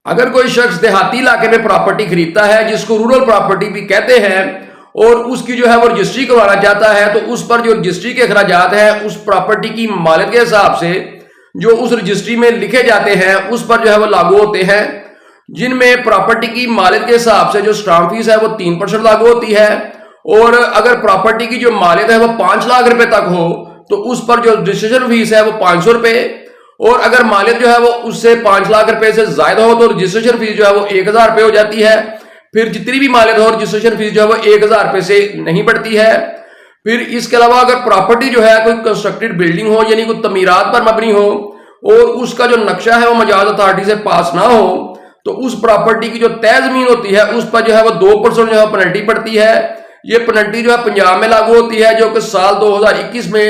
اگر کوئی شخص دیہاتی علاقے میں پراپرٹی خریدتا ہے جس کو رورل پراپرٹی بھی کہتے ہیں اور اس کی جو ہے وہ رجسٹری کروانا چاہتا ہے تو اس پر جو رجسٹری کے اخراجات ہیں اس پراپرٹی کی مالک کے حساب سے جو اس رجسٹری میں لکھے جاتے ہیں اس پر جو ہے وہ لاگو ہوتے ہیں، جن میں پراپرٹی کی مالک کے حساب سے جو اسٹامپ فیس ہے وہ 3% لاگو ہوتی ہے، اور اگر پراپرٹی کی جو مالک ہے وہ 5 لاکھ روپے تک ہو تو اس پر جو رجسٹریشن فیس ہے وہ 500 روپے، اور اگر مالک جو ہے وہ اس سے 5 لاکھ روپے سے زائد ہو تو رجسٹریشن فیس جو ہے وہ 1000 روپے ہو جاتی ہے۔ پھر جتنی بھی مالک ہو رجسٹریشن فیس جو ہے وہ 1000 روپے سے نہیں بڑھتی ہے۔ پھر اس کے علاوہ اگر پراپرٹی جو ہے کوئی کنسٹرکٹڈ بلڈنگ ہو یعنی کوئی تعمیرات پر مبنی ہو اور اس کا جو نقشہ ہے وہ مجاز اتھارٹی سے پاس نہ ہو تو اس پراپرٹی کی جو طے زمین ہوتی ہے اس پر جو ہے وہ 2% جو ہے پینلٹی پڑتی ہے۔ یہ پینلٹی جو ہے پنجاب میں لاگو ہوتی ہے، جو کہ سال 2021 میں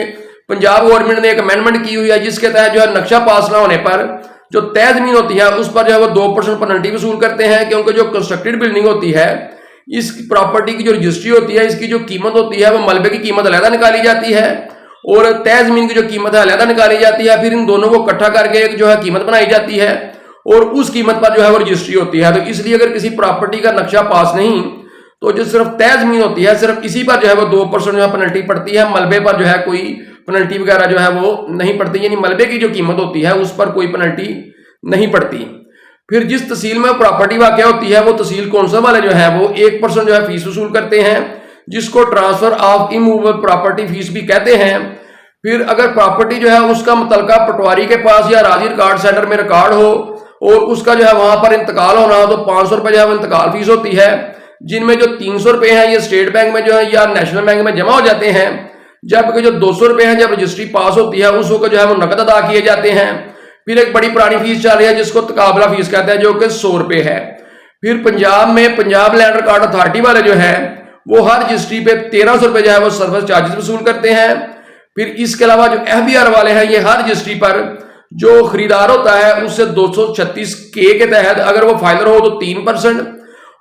پنجاب گورنمنٹ نے ایک امینڈمنٹ کی ہوئی ہے جس کے تحت جو ہے نقشہ پاس نہ ہونے پر جو طے زمین ہوتی ہے اس پر جو ہے وہ 2% پینلٹی وصول کرتے ہیں، کیونکہ جو کنسٹرکٹڈ بلڈنگ ہوتی ہے اس پراپرٹی کی جو رجسٹری ہوتی ہے اس کی جو قیمت ہوتی ہے وہ ملبے کی قیمت علیحدہ نکالی جاتی ہے اور طے زمین کی جو قیمت ہے علیحدہ نکالی جاتی ہے، پھر ان دونوں کو اکٹھا کر کے ایک جو ہے قیمت بنائی جاتی ہے اور اس قیمت پر جو ہے وہ رجسٹری ہوتی ہے۔ تو اس لیے اگر کسی پراپرٹی کا نقشہ پاس نہیں تو جو صرف طے زمین ہوتی ہے صرف اسی پر جو ہے وہ 2% جو ہے پینلٹی پڑتی ہے، ملبے پر جو ہے کوئی پینلٹی وغیرہ جو ہے وہ نہیں پڑتی، یعنی ملبے کی جو قیمت ہوتی ہے اس پر کوئی پینلٹی نہیں پڑتی۔ پھر جس تحصیل میں پراپرٹی واقع ہوتی ہے وہ تحصیل کونسل والے جو ہے وہ 1% جو ہے فیس وصول کرتے ہیں، جس کو transfer of immovable property fee بھی کہتے ہیں۔ پھر اگر پراپرٹی جو ہے اس کا متعلقہ پٹواری کے پاس یا راضی ریکارڈ سینٹر میں ریکارڈ ہو اور اس کا جو ہے وہاں پر انتقال ہونا ہو تو 500 روپے جو ہے وہ انتقال فیس ہوتی ہے، جن میں جو 300 روپے ہیں یہ اسٹیٹ بینک میں جو ہے یا نیشنل بینک میں جمع ہو جاتے ہیں، جبکہ جو 200 روپے ہیں جب رجسٹری پاس ہوتی ہے اس وقت جو ہے وہ نقد ادا کیے جاتے ہیں۔ پھر ایک بڑی پرانی فیس چل رہی ہے جس کو تقابلہ فیس کہتے ہیں جو کہ 100 روپے ہے۔ پھر پنجاب میں پنجاب لینڈ ریکارڈ اتھارٹی والے جو ہے وہ ہر رجسٹری پہ 1300 روپے جو ہے وہ سروس چارجز وصول کرتے ہیں۔ پھر اس کے علاوہ جو FBR والے ہیں یہ ہر رجسٹری پر جو خریدار ہوتا ہے اس سے 236K کے تحت اگر وہ فائلر ہو تو 3%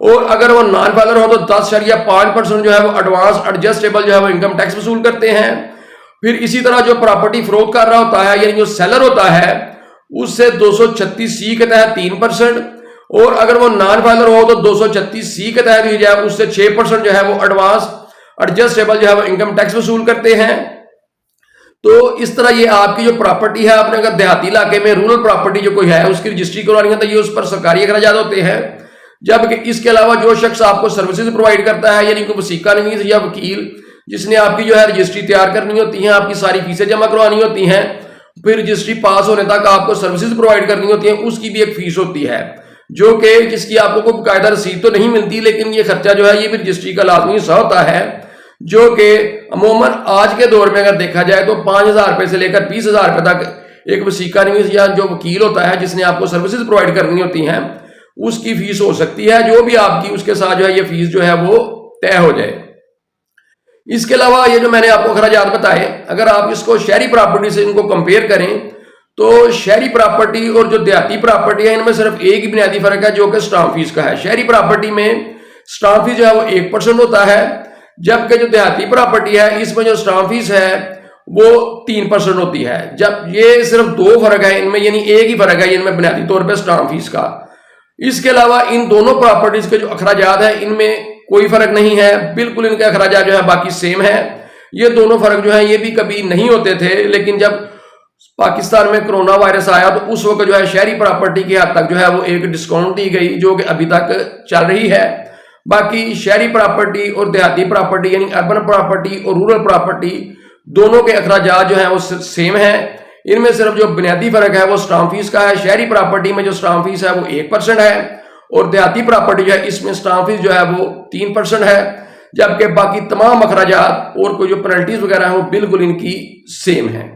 اور اگر وہ نان فائلر ہو تو 10.5% جو ہے وہ ایڈوانس ایڈجسٹیبل جو ہے وہ انکم ٹیکس وصول کرتے ہیں۔ پھر اسی طرح جو پراپرٹی فروخت کر رہا ہوتا ہے یعنی جو سیلر ہوتا ہے اس سے 236C کے تحت 3% اور اگر وہ نان فائلر ہو تو 236C کے تحت ہی جو ہے اس سے 6% جو ہے وہ ایڈوانس ایڈجسٹیبل جو ہے وہ انکم ٹیکس وصول کرتے ہیں۔ تو اس طرح یہ آپ کی جو پراپرٹی ہے آپ نے اگر دیہاتی علاقے میں رورل پراپرٹی جو کوئی ہے اس کی رجسٹری کروانی ہے تو یہ اس پر سرکاری اخراجات ہوتے ہیں، جبکہ اس کے علاوہ جو شخص آپ کو سروسز پرووائڈ کرتا ہے یعنی کوئی وثیقہ نویس یا وکیل جس نے آپ کی جو ہے رجسٹری تیار کرنی ہوتی ہیں، آپ کی ساری فیسیں جمع کروانی ہوتی ہیں، پھر رجسٹری پاس ہونے تک آپ کو سروسز پرووائڈ کرنی ہوتی ہیں، اس کی بھی ایک فیس ہوتی ہے جو کہ جس کی آپ کو کوئی باقاعدہ رسید تو نہیں ملتی، لیکن یہ خرچہ جو ہے یہ بھی رجسٹری کا لازمی حصہ ہوتا ہے، جو کہ عموماً آج کے دور میں اگر دیکھا جائے تو 5000 روپے سے لے کر 20000 روپے تک ایک وثیقہ نویس یا جو وکیل ہوتا ہے جس نے آپ کو سروسز پرووائڈ کرنی ہوتی ہیں اس کی فیس ہو سکتی ہے، جو بھی آپ کی اس کے ساتھ جو ہے یہ فیس جو ہے وہ طے ہو جائے۔ اس کے علاوہ یہ جو میں نے آپ کو اخراجات بتائے اگر آپ اس کو شہری پراپرٹی سے ان کو کمپیئر کریں تو شہری پراپرٹی اور جو دیہاتی پراپرٹی ہے ان میں صرف ایک ہی بنیادی فرق ہے جو کہ اسٹامپ فیس کا ہے۔ شہری پراپرٹی میں اسٹامپ فیس جو ہے وہ 1% ہوتا ہے، جبکہ جو دیہاتی پراپرٹی ہے اس میں جو اسٹامپ فیس ہے وہ 3% ہوتی ہے۔ جب یہ صرف 2 فرق ہے ان میں، یعنی ایک ہی فرق ہے ان میں بنیادی طور پہ اسٹامپ فیس کا۔ اس کے علاوہ ان دونوں پراپرٹیز کے جو اخراجات ہیں ان میں کوئی فرق نہیں ہے، بالکل ان کے اخراجات جو ہے باقی سیم ہے۔ یہ دونوں فرق جو ہیں یہ بھی کبھی نہیں ہوتے تھے، لیکن جب پاکستان میں کرونا وائرس آیا تو اس وقت جو ہے شہری پراپرٹی کی حد تک جو ہے وہ ایک ڈسکاؤنٹ دی گئی جو کہ ابھی تک چل رہی ہے۔ باقی شہری پراپرٹی اور دیہاتی پراپرٹی یعنی اربن پراپرٹی اور رورل پراپرٹی دونوں کے اخراجات جو ہیں وہ سیم ہیں، ان میں صرف جو بنیادی فرق ہے وہ اسٹامپ فیس کا ہے۔ شہری پراپرٹی میں جو اسٹامپ فیس ہے وہ 1% ہے اور دیہاتی پراپرٹی جو ہے اس میں اسٹامپ فیس جو ہے وہ 3% ہے، جبکہ باقی تمام اخراجات اور کوئی جو پینلٹیز وغیرہ ہیں وہ بالکل ان کی سیم ہیں۔